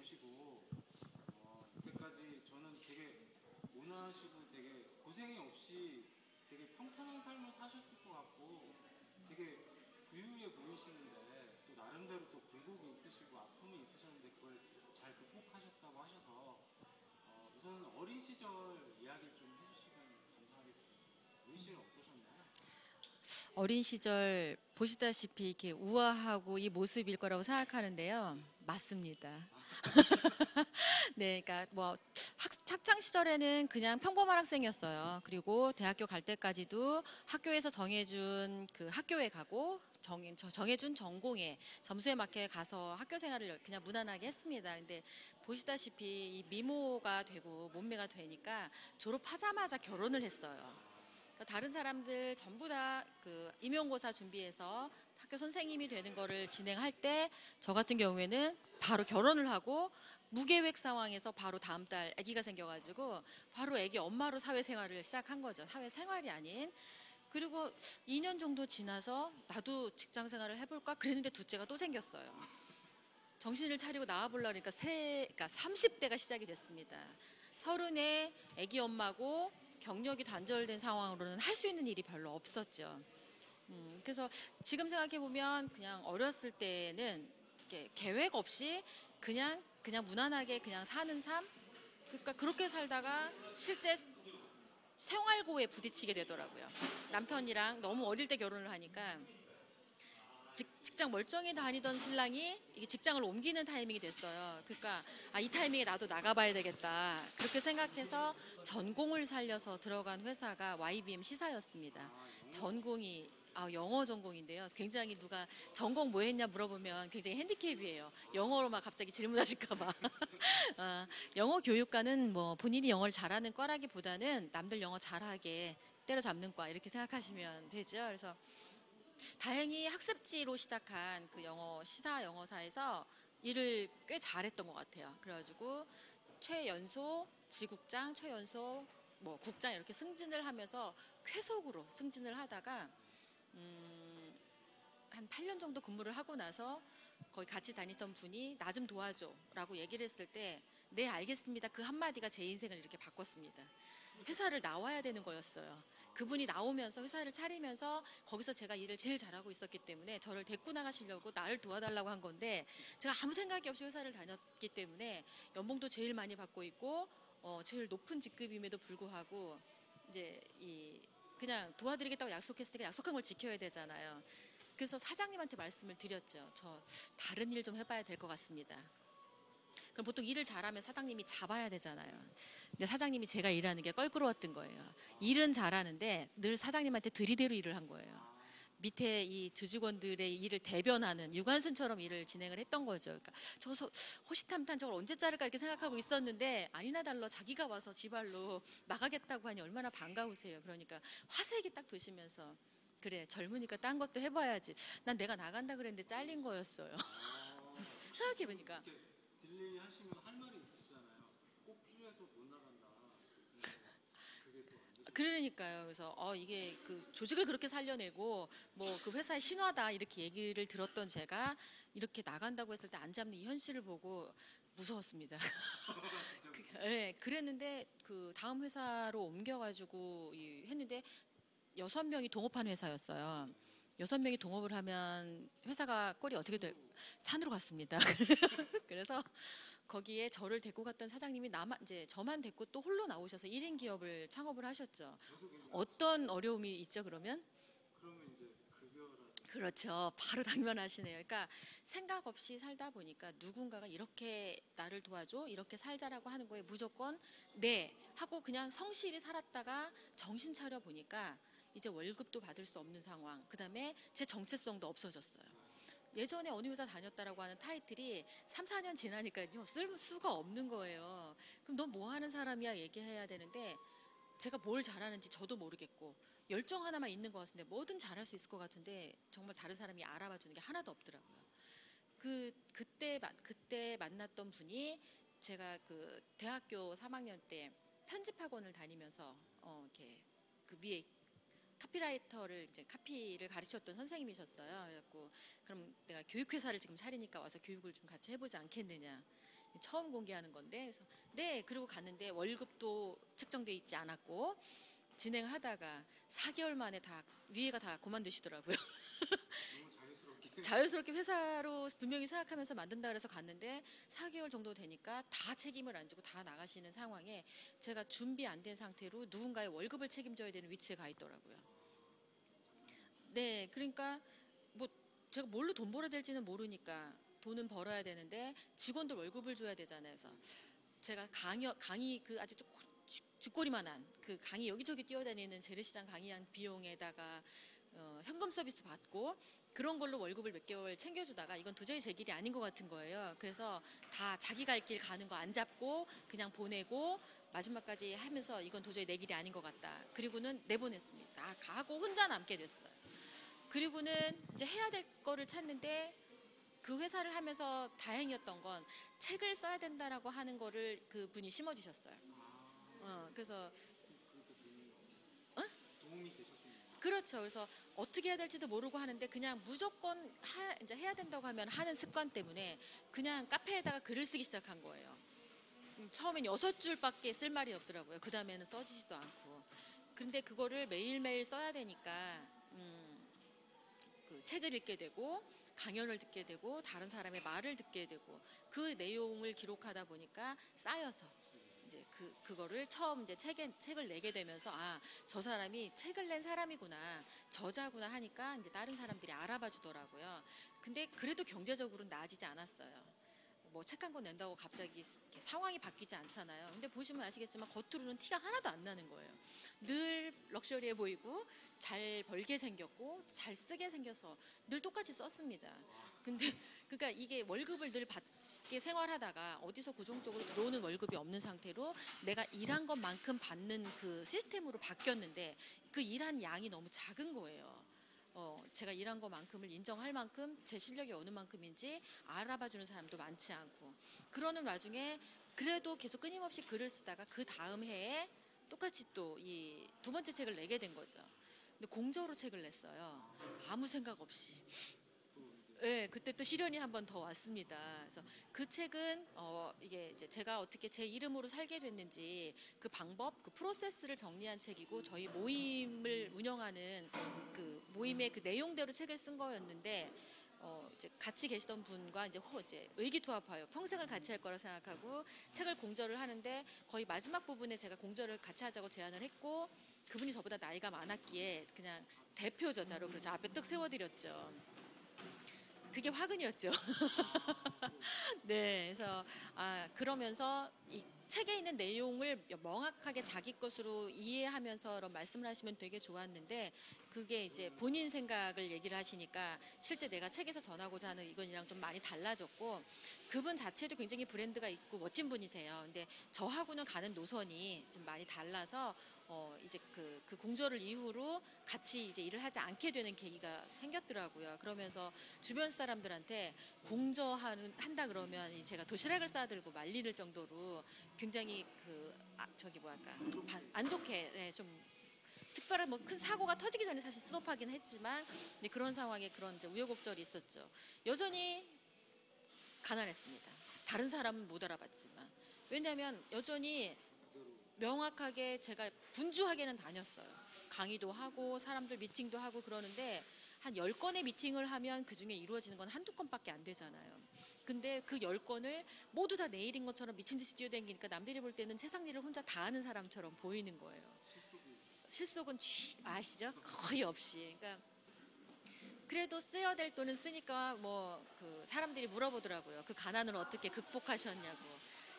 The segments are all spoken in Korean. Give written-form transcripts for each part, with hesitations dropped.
오시고 이때까지 저는 되게 온화하시고 되게 고생이 없이 되게 평탄한 삶을 사셨을 것 같고 되게 부유해 보이시는데 또 나름대로 또 굴곡이 있으시고 아픔이 있으셨는데 그걸 잘 극복하셨다고 하셔서 우선 어린 시절 이야기를 좀 해주시면 감사하겠습니다. 어린 시절 어떠셨나요? 어린 시절 보시다시피 이렇게 우아하고 이 모습일 거라고 생각하는데요. 맞습니다. 네, 그러니까 뭐 학창 시절에는 그냥 평범한 학생이었어요. 그리고 대학교 갈 때까지도 학교에서 정해준 그 학교에 가고 정해준 전공에 점수에 맞게 가서 학교 생활을 그냥 무난하게 했습니다. 근데 보시다시피 이 미모가 되고 몸매가 되니까 졸업하자마자 결혼을 했어요. 그러니까 다른 사람들 전부 다 그 임용고사 준비해서 학교 선생님이 되는 거를 진행할 때 저 같은 경우에는 바로 결혼을 하고 무계획 상황에서 바로 다음 달 아기가 생겨가지고 바로 아기 엄마로 사회생활을 시작한 거죠. 사회생활이 아닌. 그리고 2년 정도 지나서 나도 직장 생활을 해볼까 그랬는데 둘째가 또 생겼어요. 정신을 차리고 나와보려니까 그러니까 30대가 시작이 됐습니다. 30에 아기 엄마고 경력이 단절된 상황으로는 할 수 있는 일이 별로 없었죠. 그래서 지금 생각해 보면 그냥 어렸을 때는 이렇게 계획 없이 그냥 무난하게 그냥 사는 삶. 그러니까 그렇게 살다가 실제 생활고에 부딪히게 되더라고요. 남편이랑 너무 어릴 때 결혼을 하니까 직장 멀쩡히 다니던 신랑이 이게 직장을 옮기는 타이밍이 됐어요. 그러니까 이 타이밍에 나도 나가봐야 되겠다. 그렇게 생각해서 전공을 살려서 들어간 회사가 YBM 시사였습니다. 전공이 영어 전공인데요. 굉장히 누가 전공 뭐 했냐 물어보면 굉장히 핸디캡이에요. 영어로 막 갑자기 질문하실까 봐. 영어 교육과는 뭐 본인이 영어를 잘하는 과라기보다는 남들 영어 잘하게 때려잡는 과 이렇게 생각하시면 되죠. 그래서 다행히 학습지로 시작한 그 시사 영어사에서 일을 꽤 잘했던 것 같아요. 그래가지고 최연소 지국장, 최연소 뭐 국장 이렇게 승진을 하면서 쾌속으로 승진을 하다가 한 8년 정도 근무를 하고 나서 거기 같이 다니던 분이 나 좀 도와줘라고 얘기를 했을 때 네 알겠습니다. 그 한마디가 제 인생을 이렇게 바꿨습니다. 회사를 나와야 되는 거였어요. 그분이 나오면서 회사를 차리면서 거기서 제가 일을 제일 잘하고 있었기 때문에 저를 데리고 나가시려고 나를 도와달라고 한 건데 제가 아무 생각이 없이 회사를 다녔기 때문에 연봉도 제일 많이 받고 있고 제일 높은 직급임에도 불구하고 이제 그냥 도와드리겠다고 약속했으니까 약속한 걸 지켜야 되잖아요. 그래서 사장님한테 말씀을 드렸죠. 저 다른 일 좀 해봐야 될 것 같습니다. 그럼 보통 일을 잘하면 사장님이 잡아야 되잖아요. 근데 사장님이 제가 일하는 게 껄끄러웠던 거예요. 일은 잘하는데 늘 사장님한테 들이대로 일을 한 거예요. 밑에 이 조직원들의 일을 대변하는 유관순처럼 일을 진행을 했던 거죠. 그러니까 저거 호시탐탐 저걸 언제 자를까 이렇게 생각하고 있었는데 아니나 달러 자기가 와서 지발로 나가겠다고 하니 얼마나 반가우세요. 그러니까 화색이 딱 도시면서 그래 젊으니까 딴 것도 해봐야지. 난 내가 나간다 그랬는데 잘린 거였어요. 생각해보니까. 딜레이 하시면 할 말이 있으시잖아요. 꼭 필요해서 못 나간다. 그게 또 안 되죠. 그러니까요. 그래서 이게 그 조직을 그렇게 살려내고 뭐 그 회사의 신화다 이렇게 얘기를 들었던 제가 이렇게 나간다고 했을 때 안 잡는 이 현실을 보고 무서웠습니다. 네, 그랬는데 그 다음 회사로 옮겨가지고 했는데 6명이 동업한 회사였어요. 6명이 동업을 하면 회사가 꼴이 어떻게 산으로 갔습니다. 그래서 거기에 저를 데리고 갔던 사장님이 이제 저만 데리고 또 홀로 나오셔서 1인 기업을 창업을 하셨죠. 어떤 어려움이 있죠, 그러면? 그러면 이제 급여라든지. 그렇죠. 바로 당면하시네요. 그러니까 생각 없이 살다 보니까 누군가가 이렇게 나를 도와줘, 이렇게 살자라고 하는 거에 무조건 네 하고 그냥 성실히 살았다가 정신 차려 보니까 이제 월급도 받을 수 없는 상황. 그다음에 제 정체성도 없어졌어요. 예전에 어느 회사 다녔다라고 하는 타이틀이 3, 4년 지나니까요. 쓸 수가 없는 거예요. 그럼 너 뭐 하는 사람이야 얘기해야 되는데 제가 뭘 잘하는지 저도 모르겠고 열정 하나만 있는 것 같은데 뭐든 잘할 수 있을 것 같은데 정말 다른 사람이 알아봐 주는 게 하나도 없더라고요. 그때 만났던 분이 제가 그 대학교 3학년 때 편집학원을 다니면서 이렇게 그 위에 카피라이터를 이제 카피를 가르쳤던 선생님이셨어요. 그래갖고 그럼 내가 교육회사를 지금 차리니까 와서 교육을 좀 같이 해보지 않겠느냐. 처음 공개하는 건데, 그래서 네, 그리고 갔는데 월급도 책정돼 있지 않았고 진행하다가 4개월 만에 다 위에가 다 그만두시더라고요. 너무 자유스럽게. 자연스럽게 회사로 분명히 생각하면서 만든다 그래서 갔는데 4개월 정도 되니까 다 책임을 안 지고 다 나가시는 상황에 제가 준비 안 된 상태로 누군가의 월급을 책임져야 되는 위치에 가 있더라고요. 네, 그러니까 뭐 제가 뭘로 돈 벌어야 될지는 모르니까 돈은 벌어야 되는데 직원들 월급을 줘야 되잖아요. 그래서 제가 강의 그 아주 쥐꼬리만한 그 강의 여기저기 뛰어다니는 재래시장 강의한 비용에다가 현금 서비스 받고 그런 걸로 월급을 몇 개월 챙겨주다가 이건 도저히 제 길이 아닌 것 같은 거예요. 그래서 다 자기 갈 길 가는 거 안 잡고 그냥 보내고 마지막까지 하면서 이건 도저히 내 길이 아닌 것 같다. 그리고는 내보냈습니다. 가고 혼자 남게 됐어요. 그리고는 이제 해야 될 거를 찾는데 그 회사를 하면서 다행이었던 건 책을 써야 된다라고 하는 거를 그 분이 심어주셨어요. 그래서 도움이 되셨군요. 그렇죠. 그래서 어떻게 해야 될지도 모르고 하는데 그냥 무조건 이제 해야 된다고 하면 하는 습관 때문에 그냥 카페에다가 글을 쓰기 시작한 거예요. 처음엔 6줄밖에 쓸 말이 없더라고요. 그 다음에는 써지지도 않고. 근데 그거를 매일매일 써야 되니까 그 책을 읽게 되고 강연을 듣게 되고 다른 사람의 말을 듣게 되고 그 내용을 기록하다 보니까 쌓여서 이제 그거를 처음 이제 책을 내게 되면서 아, 저 사람이 책을 낸 사람이구나, 저자구나 하니까 이제 다른 사람들이 알아봐 주더라고요. 근데 그래도 경제적으로는 나아지지 않았어요. 뭐 책 한 권 낸다고 갑자기 이렇게 상황이 바뀌지 않잖아요. 근데 보시면 아시겠지만 겉으로는 티가 하나도 안 나는 거예요. 늘 럭셔리해 보이고 잘 벌게 생겼고 잘 쓰게 생겨서 늘 똑같이 썼습니다. 근데 그러니까 이게 월급을 늘 받게 생활하다가 어디서 고정적으로 들어오는 월급이 없는 상태로 내가 일한 것만큼 받는 그 시스템으로 바뀌었는데 그 일한 양이 너무 작은 거예요. 제가 일한 것만큼을 인정할 만큼 제 실력이 어느 만큼인지 알아봐주는 사람도 많지 않고 그러는 와중에 그래도 계속 끊임없이 글을 쓰다가 그 다음 해에 똑같이 또 이 두 번째 책을 내게 된 거죠. 근데 공저로 책을 냈어요. 아무 생각 없이. 네, 그때 또 시련이 한 번 더 왔습니다. 그래서 그 책은 이게 이제 제가 어떻게 제 이름으로 살게 됐는지 그 방법, 그 프로세스를 정리한 책이고 저희 모임을 운영하는 그 모임의 그 내용대로 책을 쓴 거였는데 이제 같이 계시던 분과 이제 의기투합하여 평생을 같이 할 거라 생각하고 책을 공저를 하는데 거의 마지막 부분에 제가 공저를 같이 하자고 제안을 했고 그분이 저보다 나이가 많았기에 그냥 대표 저자로 그래서 앞에 뜩 세워드렸죠. 그게 화근이었죠. 네, 그래서 그러면서 이 책에 있는 내용을 명확하게 자기 것으로 이해하면서 말씀을 하시면 되게 좋았는데 그게 이제 본인 생각을 얘기를 하시니까 실제 내가 책에서 전하고자 하는 이건이랑 좀 많이 달라졌고 그분 자체도 굉장히 브랜드가 있고 멋진 분이세요. 근데 저하고는 가는 노선이 좀 많이 달라서 이제 그 공저를 이후로 같이 이제 일을 하지 않게 되는 계기가 생겼더라고요. 그러면서 주변 사람들한테 한다 그러면 제가 도시락을 싸들고 말릴 정도로 굉장히 안 좋게 네, 좀 특별한 뭐 큰 사고가 터지기 전에 사실 스톱하긴 했지만 그런 상황에 그런 이제 우여곡절이 있었죠. 여전히 가난했습니다. 다른 사람은 못 알아봤지만 왜냐하면 여전히 명확하게 제가 분주하게는 다녔어요. 강의도 하고 사람들 미팅도 하고 그러는데 한 10건의 미팅을 하면 그중에 이루어지는 건 한두 건밖에 안 되잖아요. 근데 그 10건을 모두 다 내일인 것처럼 미친 듯이 뛰어다니니까 남들이 볼 때는 세상 일을 혼자 다 하는 사람처럼 보이는 거예요. 실속은 아시죠? 거의 없이. 그러니까 그래도 써야 될 돈은 쓰니까 그 사람들이 물어보더라고요. 그 가난을 어떻게 극복하셨냐고.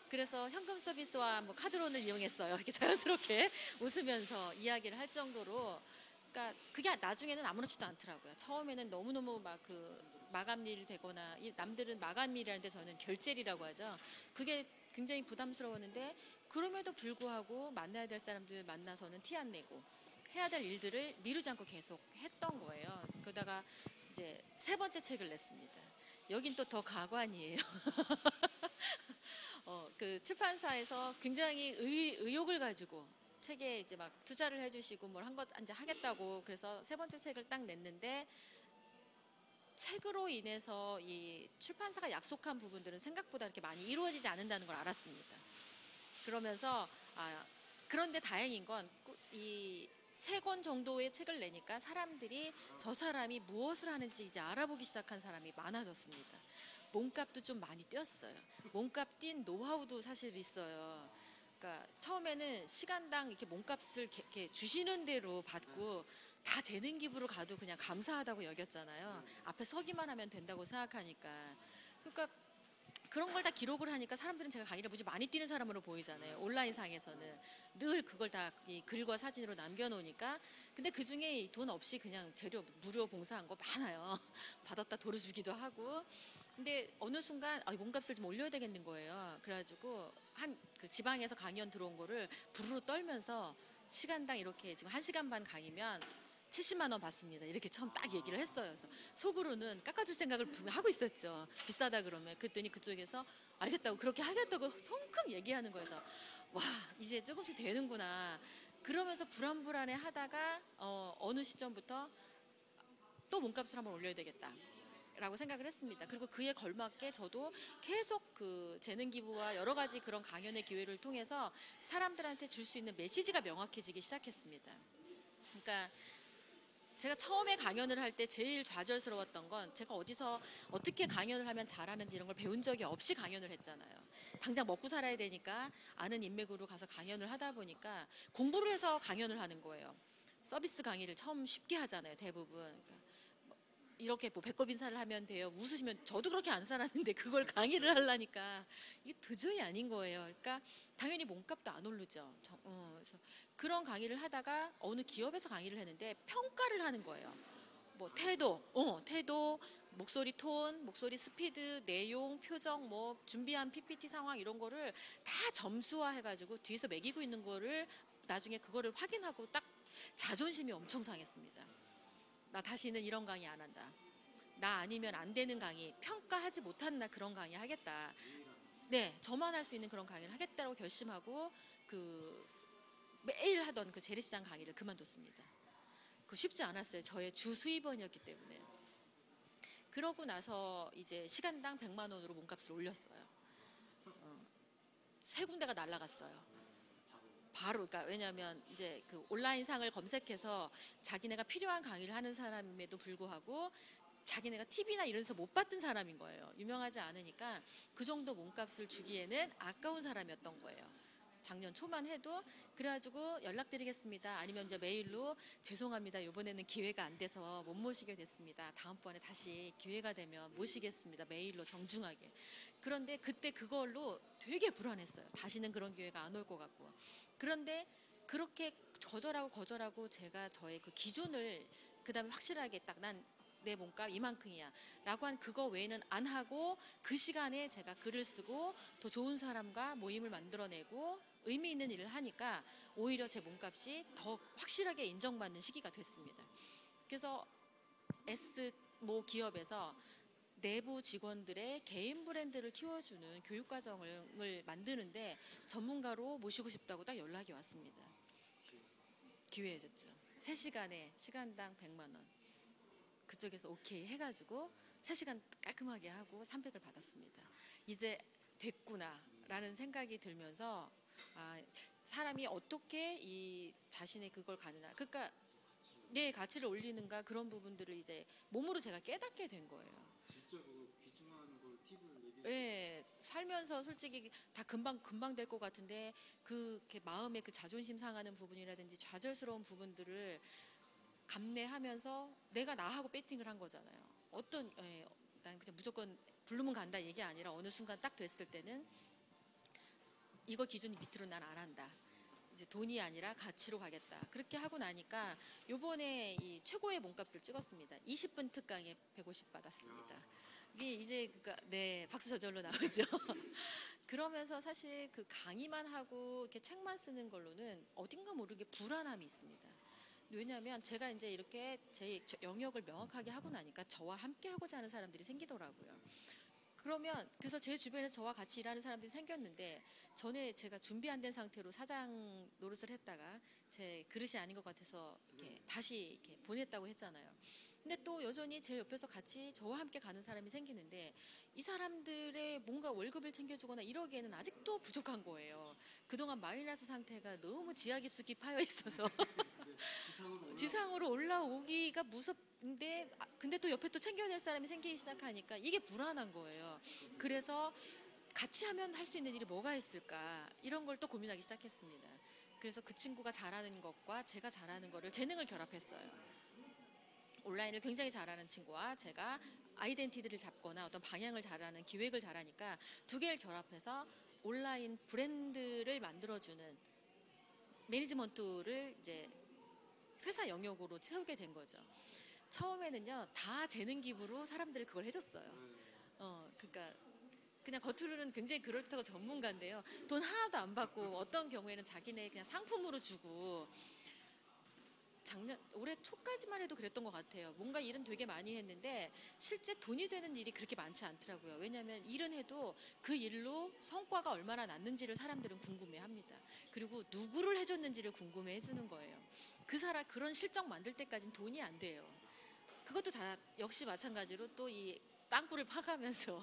그래서 현금 서비스와 카드론을 이용했어요. 이렇게 자연스럽게 웃으면서 이야기를 할 정도로. 그러니까 그게 나중에는 아무렇지도 않더라고요. 처음에는 너무너무 마감일 되거나 남들은 마감일이라는데 저는 결제일이라고 하죠. 그게 굉장히 부담스러웠는데 그럼에도 불구하고 만나야 될 사람들 만나서는 티 안 내고 해야 될 일들을 미루지 않고 계속 했던 거예요. 그러다가 이제 3번째 책을 냈습니다. 여긴 또 더 가관이에요. 그 출판사에서 굉장히 의욕을 가지고 책에 이제 투자를 해주시고 뭘 이제 하겠다고 그래서 3번째 책을 딱 냈는데 책으로 인해서 이 출판사가 약속한 부분들은 생각보다 그렇게 많이 이루어지지 않는다는 걸 알았습니다. 그러면서 그런데 다행인 건 이 3권 정도의 책을 내니까 사람들이 저 사람이 무엇을 하는지 이제 알아보기 시작한 사람이 많아졌습니다. 몸값도 좀 많이 뛰었어요. 몸값 뛴 노하우도 사실 있어요. 그러니까 처음에는 시간당 이렇게 몸값을 이렇게 주시는 대로 받고 다 재능 기부로 가도 그냥 감사하다고 여겼잖아요. 앞에 서기만 하면 된다고 생각하니까. 그러니까 그런 걸 다 기록을 하니까 사람들은 제가 강의를 무지 많이 뛰는 사람으로 보이잖아요. 온라인상에서는 늘 그걸 다 이 글과 사진으로 남겨놓으니까. 근데 그중에 돈 없이 그냥 재료 무료 봉사한 거 많아요. 받았다 도로 주기도 하고. 근데 어느 순간 몸값을 좀 올려야 되겠는 거예요. 그래가지고 그 지방에서 강연 들어온 거를 부르르 떨면서 시간당 이렇게 지금 1시간 반 강의면 70만 원 받습니다. 이렇게 처음 딱 얘기를 했어요. 그래서 속으로는 깎아줄 생각을 분명 하고 있었죠. 비싸다 그러면. 그랬더니 그쪽에서 알겠다고 그렇게 하겠다고 성큼 얘기하는 거여서 와 이제 조금씩 되는구나. 그러면서 불안불안해 하다가 어느 시점부터 또 몸값을 한번 올려야 되겠다. 라고 생각을 했습니다. 그리고 그에 걸맞게 저도 계속 그 재능 기부와 여러 가지 그런 강연의 기회를 통해서 사람들한테 줄 수 있는 메시지가 명확해지기 시작했습니다. 그러니까 제가 처음에 강연을 할 때 제일 좌절스러웠던 건 제가 어디서 어떻게 강연을 하면 잘하는지 이런 걸 배운 적이 없이 강연을 했잖아요. 당장 먹고 살아야 되니까 아는 인맥으로 가서 강연을 하다 보니까 공부를 해서 강연을 하는 거예요. 서비스 강의를 처음 쉽게 하잖아요, 대부분. 그러니까 이렇게 뭐 배꼽 인사를 하면 돼요. 웃으시면 저도 그렇게 안 살았는데 그걸 강의를 하려니까 이게 도저히 아닌 거예요. 그러니까 당연히 몸값도 안 오르죠. 그래서 그런 강의를 하다가 어느 기업에서 강의를 했는데 평가를 하는 거예요. 뭐 태도, 목소리 톤, 목소리 스피드, 내용, 표정, 뭐 준비한 PPT 상황 이런 거를 다 점수화해가지고 뒤에서 매기고 있는 거를 나중에 그거를 확인하고 딱 자존심이 엄청 상했습니다. 나 다시는 이런 강의 안 한다. 나 아니면 안 되는 강의, 평가하지 못하는 나 그런 강의 하겠다. 네, 저만 할 수 있는 그런 강의를 하겠다고 결심하고 그 매일 하던 그 재래시장 강의를 그만뒀습니다. 그 쉽지 않았어요. 저의 주 수입원이었기 때문에. 그러고 나서 이제 시간당 100만 원으로 몸값을 올렸어요. 3군데가 날라갔어요. 바로, 그러니까 왜냐하면 이제 그 온라인상을 검색해서 자기네가 필요한 강의를 하는 사람임에도 불구하고 자기네가 TV나 이런 데서 못 봤던 사람인 거예요. 유명하지 않으니까 그 정도 몸값을 주기에는 아까운 사람이었던 거예요. 작년 초만 해도. 그래가지고 연락드리겠습니다. 아니면 이제 메일로 죄송합니다. 이번에는 기회가 안 돼서 못 모시게 됐습니다. 다음번에 다시 기회가 되면 모시겠습니다. 메일로 정중하게. 그런데 그때 그걸로 되게 불안했어요. 다시는 그런 기회가 안 올 것 같고. 그런데 그렇게 거절하고 제가 저의 그 기준을 그 다음에 확실하게 딱 난 내 몸값 이만큼이야 라고 한 그거 외에는 안 하고 그 시간에 제가 글을 쓰고 더 좋은 사람과 모임을 만들어내고 의미 있는 일을 하니까 오히려 제 몸값이 더 확실하게 인정받는 시기가 됐습니다. 그래서 S모 기업에서 내부 직원들의 개인 브랜드를 키워주는 교육과정을 만드는데 전문가로 모시고 싶다고 딱 연락이 왔습니다. 기회해줬죠. 3시간에 시간당 100만 원. 그쪽에서 오케이 해가지고 3시간 깔끔하게 하고 300을 받았습니다. 이제 됐구나라는 생각이 들면서 사람이 어떻게 이 자신의 그걸 가느냐. 그러니까 내 가치를 올리는가 그런 부분들을 이제 몸으로 제가 깨닫게 된 거예요. 진짜 그 귀중한 걸 팁을 얘기해. 네, 살면서 솔직히 다 금방 될 것 같은데 그렇게 마음의 그 자존심 상하는 부분이라든지 좌절스러운 부분들을 감내하면서 내가 나하고 배팅을 한 거잖아요. 난 그냥 무조건 부르면 간다 얘기 아니라 어느 순간 딱 됐을 때는 이거 기준 밑으로 난 안 한다. 이제 돈이 아니라 가치로 가겠다. 그렇게 하고 나니까 요번에 이 최고의 몸값을 찍었습니다. 20분 특강에 150 받았습니다. 이게 이제 네, 박수 저절로 나오죠. 그러면서 사실 그 강의만 하고 이렇게 책만 쓰는 걸로는 어딘가 모르게 불안함이 있습니다. 왜냐하면 제가 이제 이렇게 제 영역을 명확하게 하고 나니까 저와 함께 하고자 하는 사람들이 생기더라고요. 그래서 제 주변에서 저와 같이 일하는 사람들이 생겼는데 전에 제가 준비 안 된 상태로 사장 노릇을 했다가 제 그릇이 아닌 것 같아서 이렇게 다시 이렇게 보냈다고 했잖아요. 근데 또 여전히 제 옆에서 같이 저와 함께 가는 사람이 생기는데 이 사람들의 뭔가 월급을 챙겨주거나 이러기에는 아직도 부족한 거예요. 그동안 마이너스 상태가 너무 지하 깊숙이 파여 있어서 이제 지상으로 지상으로 올라오기가 무섭는데 근데 또 옆에 또 챙겨낼 사람이 생기기 시작하니까 이게 불안한 거예요. 그래서 같이 하면 할 수 있는 일이 뭐가 있을까 이런 걸 또 고민하기 시작했습니다. 그래서 그 친구가 잘하는 것과 제가 잘하는 거를 재능을 결합했어요. 온라인을 굉장히 잘하는 친구와 제가 아이덴티티를 잡거나 어떤 방향을 잘하는 기획을 잘하니까 두 개를 결합해서 온라인 브랜드를 만들어주는 매니지먼트를 이제 회사 영역으로 세우게 된 거죠. 처음에는요 다 재능 기부로 사람들이 그걸 해줬어요. 그러니까 그냥 겉으로는 굉장히 그럴듯하고 전문가인데요. 돈 하나도 안 받고 어떤 경우에는 자기네 그냥 상품으로 주고 올해 초까지만 해도 그랬던 것 같아요. 뭔가 일은 되게 많이 했는데 실제 돈이 되는 일이 그렇게 많지 않더라고요. 왜냐하면 일은 해도 그 일로 성과가 얼마나 났는지를 사람들은 궁금해합니다. 그리고 누구를 해줬는지를 궁금해해주는 거예요. 그 사람 그런 실적 만들 때까지는 돈이 안 돼요. 그것도 다 역시 마찬가지로 또 이 땅굴을 파가면서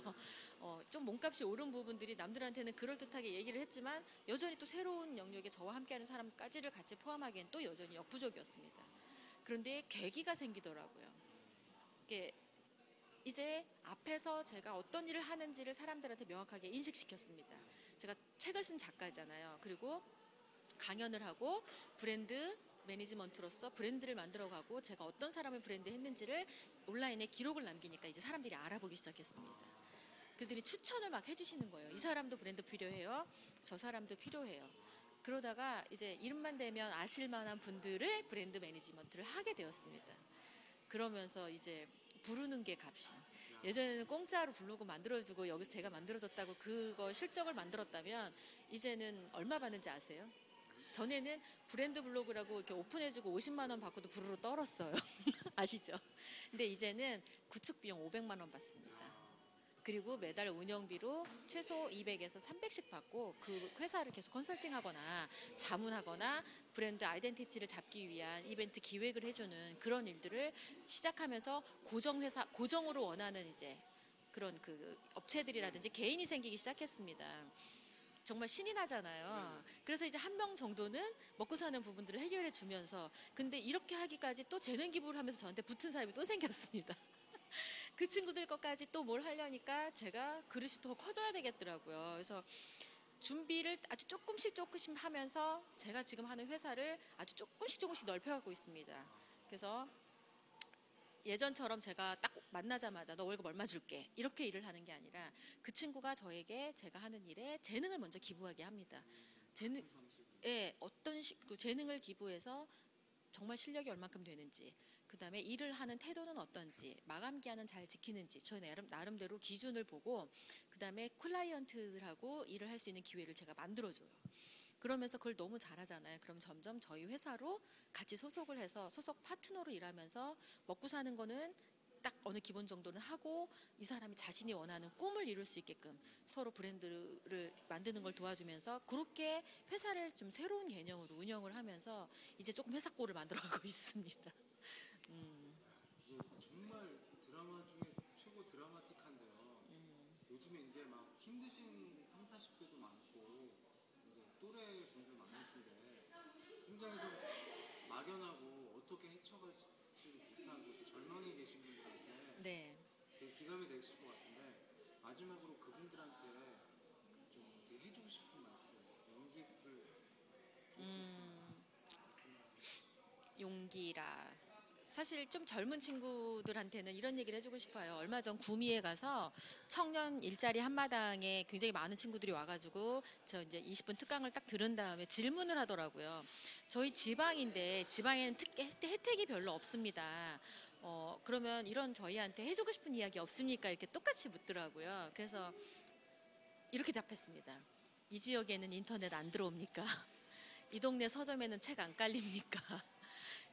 좀 몸값이 오른 부분들이 남들한테는 그럴듯하게 얘기를 했지만 여전히 또 새로운 영역에 저와 함께하는 사람까지를 같이 포함하기엔 또 여전히 역부족이었습니다. 그런데 계기가 생기더라고요. 이게 이제 앞에서 제가 어떤 일을 하는지를 사람들한테 명확하게 인식시켰습니다. 제가 책을 쓴 작가잖아요. 그리고 강연을 하고 브랜드 매니지먼트로서 브랜드를 만들어가고 제가 어떤 사람을 브랜드 했는지를 온라인에 기록을 남기니까 이제 사람들이 알아보기 시작했습니다. 그들이 추천을 막 해주시는 거예요. 이 사람도 브랜드 필요해요. 저 사람도 필요해요. 그러다가 이제 이름만 대면 아실 만한 분들의 브랜드 매니지먼트를 하게 되었습니다. 그러면서 이제 부르는 게 값이. 예전에는 공짜로 부르고 만들어주고 여기서 제가 만들어줬다고 그거 실적을 만들었다면 이제는 얼마 받는지 아세요? 전에는 브랜드 블로그라고 이렇게 오픈해주고 50만 원 받고도 부르르 떨었어요. 아시죠? 근데 이제는 구축 비용 500만 원 받습니다. 그리고 매달 운영비로 최소 200에서 300씩 받고 그 회사를 계속 컨설팅하거나 자문하거나 브랜드 아이덴티티를 잡기 위한 이벤트 기획을 해주는 그런 일들을 시작하면서 고정으로 원하는 이제 그런 그 업체들이라든지 개인이 생기기 시작했습니다. 정말 신이 나잖아요. 그래서 이제 한 명 정도는 먹고 사는 부분들을 해결해 주면서 근데 이렇게 하기까지 또 재능 기부를 하면서 저한테 붙은 사람이 또 생겼습니다. 그 친구들 것까지 또 뭘 하려니까 제가 그릇이 더 커져야 되겠더라고요. 그래서 준비를 아주 조금씩 하면서 제가 지금 하는 회사를 아주 조금씩 넓혀가고 있습니다. 그래서 예전처럼 제가 딱 만나자마자 너 월급 얼마 줄게 이렇게 일을 하는 게 아니라 그 친구가 저에게 제가 하는 일에 재능을 먼저 기부하게 합니다. 그 재능을 기부해서 정말 실력이 얼만큼 되는지 그 다음에 일을 하는 태도는 어떤지 마감 기한은 잘 지키는지 저 나름대로 기준을 보고 그 다음에 클라이언트들하고 일을 할 수 있는 기회를 제가 만들어줘요. 그러면서 그걸 너무 잘하잖아요. 그럼 점점 저희 회사로 같이 소속을 해서 소속 파트너로 일하면서 먹고 사는 거는 딱 어느 기본 정도는 하고 이 사람이 자신이 원하는 꿈을 이룰 수 있게끔 서로 브랜드를 만드는 걸 도와주면서 그렇게 회사를 좀 새로운 개념으로 운영을 하면서 이제 조금 회사꼴을 만들어가고 있습니다. 이게 정말 드라마 중에 최고 드라마틱한데요. 요즘에 이제 막 힘드신 30, 40대도 많고 이제 또래 분들 많으신데 굉장히 좀 막연하고 어떻게 헤쳐가지 못하고 절망에 계신 분들한테 네. 되게 기감이 되실 것 같은데 마지막으로 그분들한테 좀 어떻게 해주고 싶은 말씀, 용기를 용기라. 사실 좀 젊은 친구들한테는 이런 얘기를 해주고 싶어요. 얼마 전 구미에 가서 청년 일자리 한마당에 굉장히 많은 친구들이 와가지고 저 이제 20분 특강을 딱 들은 다음에 질문을 하더라고요. 저희 지방인데 지방에는 혜택이 별로 없습니다. 그러면 이런 저희한테 해주고 싶은 이야기 없습니까? 이렇게 똑같이 묻더라고요. 그래서 이렇게 답했습니다. 이 지역에는 인터넷 안 들어옵니까? 이 동네 서점에는 책 안 깔립니까?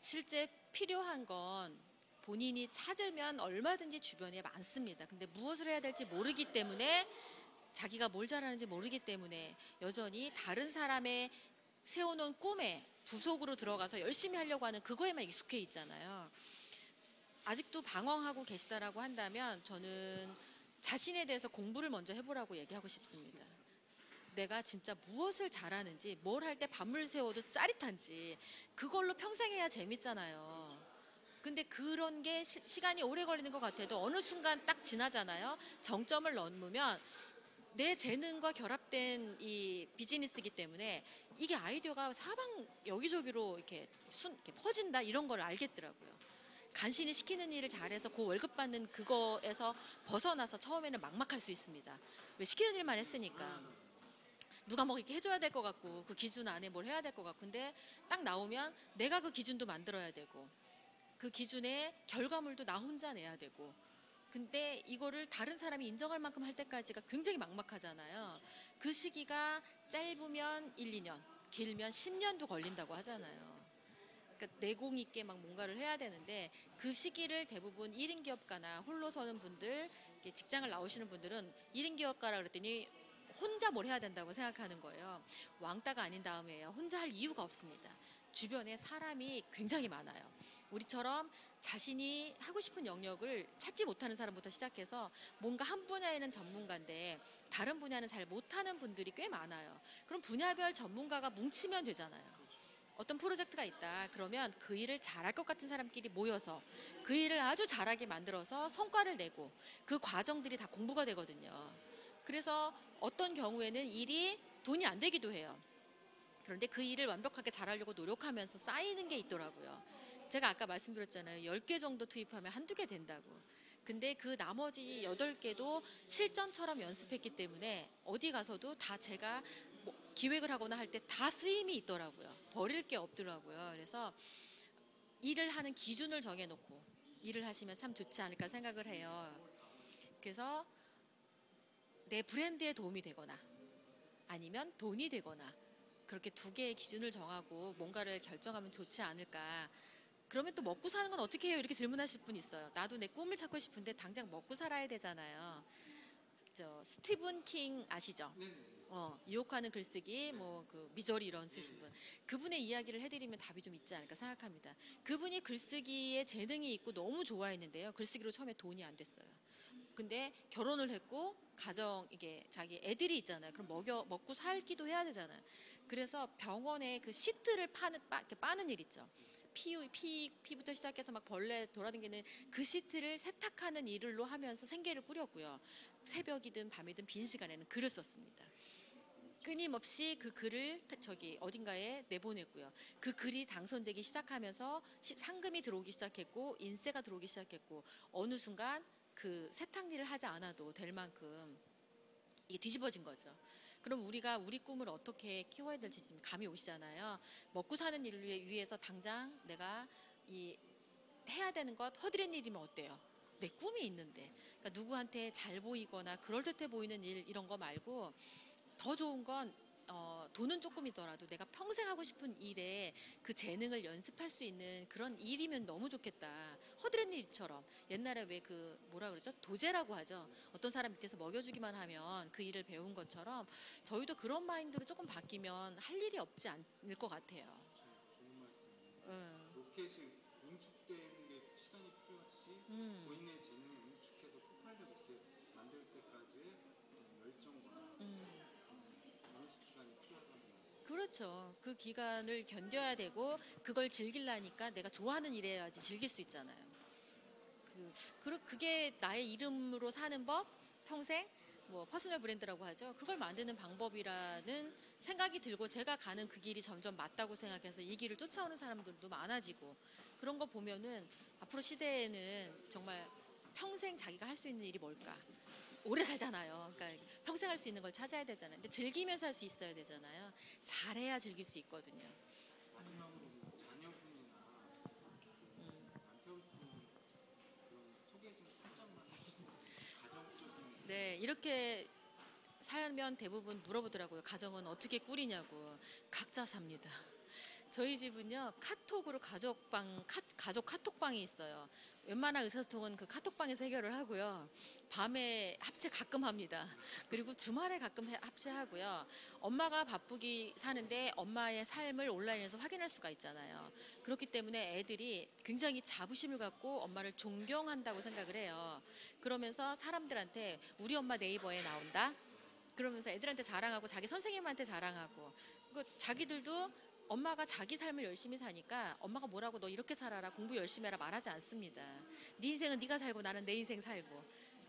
실제 필요한 건 본인이 찾으면 얼마든지 주변에 많습니다. 근데 무엇을 해야 될지 모르기 때문에 자기가 뭘 잘하는지 모르기 때문에 여전히 다른 사람의 세워놓은 꿈에 부속으로 들어가서 열심히 하려고 하는 그거에만 익숙해 있잖아요. 아직도 방황하고 계시다라고 한다면 저는 자신에 대해서 공부를 먼저 해보라고 얘기하고 싶습니다. 내가 진짜 무엇을 잘하는지, 뭘 할 때 밤을 새워도 짜릿한지, 그걸로 평생 해야 재밌잖아요. 근데 그런 게 시간이 오래 걸리는 것 같아도 어느 순간 딱 지나잖아요. 정점을 넘으면 내 재능과 결합된 이 비즈니스이기 때문에 이게 아이디어가 사방 여기저기로 이렇게 퍼진다, 이런 걸 알겠더라고요. 간신히 시키는 일을 잘해서 그 월급 받는 그거에서 벗어나서 처음에는 막막할 수 있습니다. 왜 시키는 일만 했으니까. 누가 뭐 이렇게 해줘야 될 것 같고 그 기준 안에 뭘 해야 될 것 같고, 근데 딱 나오면 내가 그 기준도 만들어야 되고 그 기준의 결과물도 나 혼자 내야 되고, 근데 이거를 다른 사람이 인정할 만큼 할 때까지가 굉장히 막막하잖아요. 그 시기가 짧으면 1, 2년, 길면 10년도 걸린다고 하잖아요. 그러니까 내공 있게 막 뭔가를 해야 되는데, 그 시기를 대부분 1인 기업가나 홀로 서는 분들, 직장을 나오시는 분들은 1인 기업가라 그랬더니 혼자 뭘 해야 된다고 생각하는 거예요. 왕따가 아닌 다음에요. 혼자 할 이유가 없습니다. 주변에 사람이 굉장히 많아요. 우리처럼 자신이 하고 싶은 영역을 찾지 못하는 사람부터 시작해서 뭔가 한 분야에는 전문가인데 다른 분야는 잘 못하는 분들이 꽤 많아요. 그럼 분야별 전문가가 뭉치면 되잖아요. 어떤 프로젝트가 있다 그러면 그 일을 잘할 것 같은 사람끼리 모여서 그 일을 아주 잘하게 만들어서 성과를 내고, 그 과정들이 다 공부가 되거든요. 그래서 어떤 경우에는 일이 돈이 안 되기도 해요. 그런데 그 일을 완벽하게 잘하려고 노력하면서 쌓이는 게 있더라고요. 제가 아까 말씀드렸잖아요. 10개 정도 투입하면 한두 개 된다고. 근데 그 나머지 8개도 실전처럼 연습했기 때문에 어디 가서도 다 제가 뭐 기획을 하거나 할 때 다 쓰임이 있더라고요. 버릴 게 없더라고요. 그래서 일을 하는 기준을 정해놓고 일을 하시면 참 좋지 않을까 생각을 해요. 그래서 내 브랜드에 도움이 되거나 아니면 돈이 되거나, 그렇게 두 개의 기준을 정하고 뭔가를 결정하면 좋지 않을까. 그러면 또 먹고 사는 건 어떻게 해요? 이렇게 질문하실 분 있어요. 나도 내 꿈을 찾고 싶은데 당장 먹고 살아야 되잖아요. 스티븐 킹 아시죠? 유혹하는 글쓰기, 뭐 그 미저리 이런 쓰신 분, 그분의 이야기를 해드리면 답이 좀 있지 않을까 생각합니다. 그분이 글쓰기에 재능이 있고 너무 좋아했는데요. 글쓰기로 처음에 돈이 안 됐어요. 근데 결혼을 했고 이게 자기 애들이 있잖아요. 그럼 먹고 살기도 해야 되잖아요. 그래서 병원에 그 시트를 빠는 일 있죠. 피부터 시작해서 막 벌레 돌아다니는 그 시트를 세탁하는 일로 하면서 생계를 꾸렸고요. 새벽이든 밤이든 빈 시간에는 글을 썼습니다. 끊임없이 그 글을 어딘가에 내보냈고요. 그 글이 당선되기 시작하면서 상금이 들어오기 시작했고 인세가 들어오기 시작했고, 어느 순간 그 세탁 일을 하지 않아도 될 만큼 이게 뒤집어진 거죠. 그럼 우리가 우리 꿈을 어떻게 키워야 될지 지금 감이 오시잖아요. 먹고 사는 일을 위해서 당장 내가 해야 되는 것 허드렛 일이면 어때요? 내 꿈이 있는데. 그러니까 누구한테 잘 보이거나 그럴듯해 보이는 일, 이런 거 말고 더 좋은 건 돈은 조금이더라도 내가 평생 하고 싶은 일에 그 재능을 연습할 수 있는 그런 일이면 너무 좋겠다. 허드렛 일처럼 옛날에 왜 뭐라 그러죠? 도제라고 하죠. 어떤 사람 밑에서 먹여주기만 하면 그 일을 배운 것처럼 저희도 그런 마인드로 조금 바뀌면 할 일이 없지 않을 것 같아요. 좋은 말씀입니다. 로켓이 응축되는 게 시간이 필요하듯이 본인의 재능을 응축해서 폭발력 있게 만들 때까지 열정과 연습 기간이 필요하다는 말씀. 그렇죠. 그 기간을 견뎌야 되고 그걸 즐기려니까 내가 좋아하는 일해야지 즐길 수 있잖아요. 그게 나의 이름으로 사는 법, 평생 뭐 퍼스널 브랜드라고 하죠. 그걸 만드는 방법이라는 생각이 들고, 제가 가는 그 길이 점점 맞다고 생각해서 이 길을 쫓아오는 사람들도 많아지고, 그런 거 보면은 앞으로 시대에는 정말 평생 자기가 할 수 있는 일이 뭘까? 오래 살잖아요. 그러니까 평생 할 수 있는 걸 찾아야 되잖아요. 근데 즐기면서 할 수 있어야 되잖아요. 잘해야 즐길 수 있거든요. 마지막으로 자녀분이나 남편분 그런 소개 좀 살짝만 가정적인. 네, 이렇게 살면 대부분 물어보더라고요. 가정은 어떻게 꾸리냐고. 각자 삽니다. 저희 집은요, 카톡으로 가족 카톡방이 있어요. 웬만한 의사소통은 그 카톡방에서 해결을 하고요. 밤에 합체 가끔 합니다. 그리고 주말에 가끔 합체하고요. 엄마가 바쁘게 사는데 엄마의 삶을 온라인에서 확인할 수가 있잖아요. 그렇기 때문에 애들이 굉장히 자부심을 갖고 엄마를 존경한다고 생각을 해요. 그러면서 사람들한테 우리 엄마 네이버에 나온다. 그러면서 애들한테 자랑하고 자기 선생님한테 자랑하고 자기들도 엄마가 자기 삶을 열심히 사니까 엄마가 뭐라고 너 이렇게 살아라 공부 열심히 해라 말하지 않습니다. 네 인생은 네가 살고 나는 내 인생 살고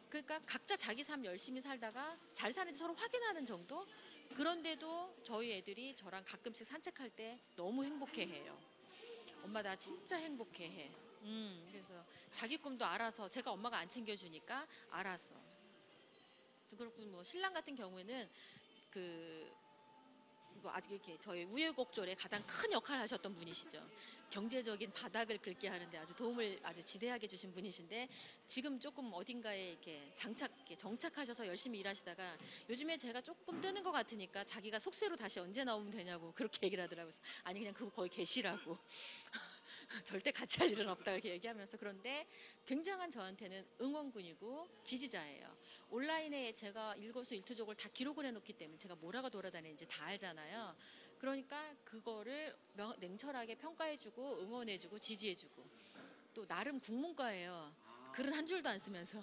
그러니까 각자 자기 삶 열심히 살다가 잘 사는지 서로 확인하는 정도. 그런데도 저희 애들이 저랑 가끔씩 산책할 때 너무 행복해해요. 엄마 나 진짜 행복해해. 그래서 자기 꿈도 알아서 제가 엄마가 안 챙겨주니까 알아서. 그렇고 뭐 신랑 같은 경우에는 아직 이렇게 저희 우여곡절에 가장 큰 역할을 하셨던 분이시죠. 경제적인 바닥을 긁게 하는데 아주 도움을 아주 지대하게 주신 분이신데 지금 조금 어딘가에 이렇게 정착하셔서 열심히 일하시다가 요즘에 제가 조금 뜨는 것 같으니까 자기가 속세로 다시 언제 나오면 되냐고 그렇게 얘기를 하더라고요. 아니 그냥 그거 거기 계시라고. 절대 같이 할 일은 없다 이렇게 얘기하면서 그런데 굉장한 저한테는 응원군이고 지지자예요. 온라인에 제가 일거수일투족을 다 기록을 해놓기 때문에 제가 뭐라고 돌아다니는지 다 알잖아요. 그러니까 그거를 냉철하게 평가해주고 응원해주고 지지해주고 또 나름 국문과예요. 글은 한 줄도 안 쓰면서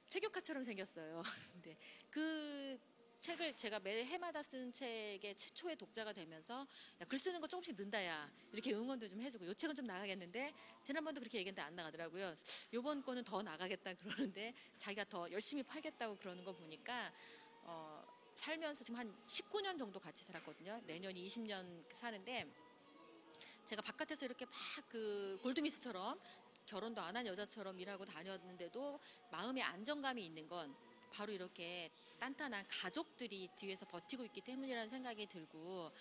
체격화처럼 생겼어요. 근데 그 책을 제가 매 해마다 쓰는 책의 최초의 독자가 되면서 야, 글 쓰는 거 조금씩 는다 야 이렇게 응원도 좀 해주고 요 책은 좀 나가겠는데 지난번도 그렇게 얘기했는데 안 나가더라고요. 요번 거는 더 나가겠다 그러는데 자기가 더 열심히 팔겠다고 그러는 거 보니까 살면서 지금 한 19년 정도 같이 살았거든요. 내년이 20년 사는데 제가 바깥에서 이렇게 막 그 골드미스처럼 결혼도 안 한 여자처럼 일하고 다녔는데도 마음의 안정감이 있는 건 바로 이렇게 단단한 가족들이 뒤에서 버티고 있기 때문이라는 생각이 들고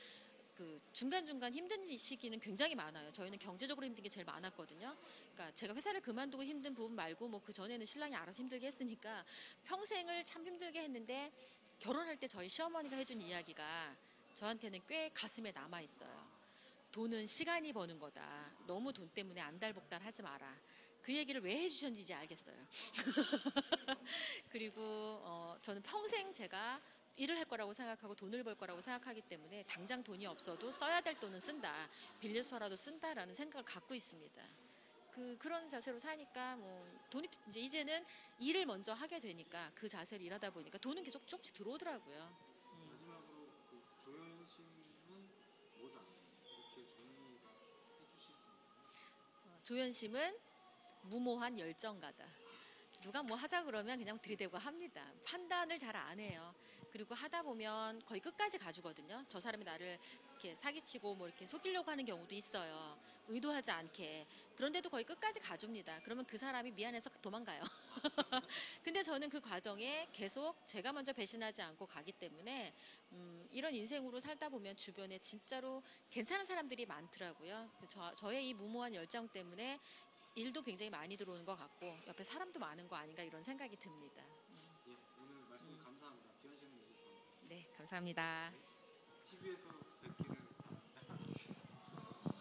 중간중간 힘든 시기는 굉장히 많아요. 저희는 경제적으로 힘든 게 제일 많았거든요. 그러니까 제가 회사를 그만두고 힘든 부분 말고 뭐 그 전에는 신랑이 알아서 힘들게 했으니까 평생을 참 힘들게 했는데 결혼할 때 저희 시어머니가 해준 이야기가 저한테는 꽤 가슴에 남아있어요. 돈은 시간이 버는 거다. 너무 돈 때문에 안달복달 하지 마라. 그 얘기를 왜 해주셨는지 이제 알겠어요. 그리고 저는 평생 제가 일을 할 거라고 생각하고 돈을 벌 거라고 생각하기 때문에 당장 돈이 없어도 써야 될 돈은 쓴다. 빌려서라도 쓴다라는 생각을 갖고 있습니다. 그런 자세로 사니까 뭐 돈이 이제는 일을 먼저 하게 되니까 그 자세로 일하다 보니까 돈은 계속 조금씩 들어오더라고요. 마지막으로 조연심은 뭐다 이렇게 정리해 주실 수 있나요? 조연심은 무모한 열정가다. 누가 뭐 하자 그러면 그냥 들이대고 합니다. 판단을 잘 안 해요. 그리고 하다 보면 거의 끝까지 가주거든요. 저 사람이 나를 이렇게 사기치고 뭐 이렇게 속이려고 하는 경우도 있어요. 의도하지 않게. 그런데도 거의 끝까지 가줍니다. 그러면 그 사람이 미안해서 도망가요. 근데 저는 그 과정에 계속 제가 먼저 배신하지 않고 가기 때문에 이런 인생으로 살다 보면 주변에 진짜로 괜찮은 사람들이 많더라고요. 저의 이 무모한 열정 때문에 일도 굉장히 많이 들어오는 것 같고 옆에 사람도 많은 거 아닌가 이런 생각이 듭니다. 예, 오늘 말씀 감사합니다. 귀한 시간 내주셔서. 네, 감사합니다. TV에서 뵙기를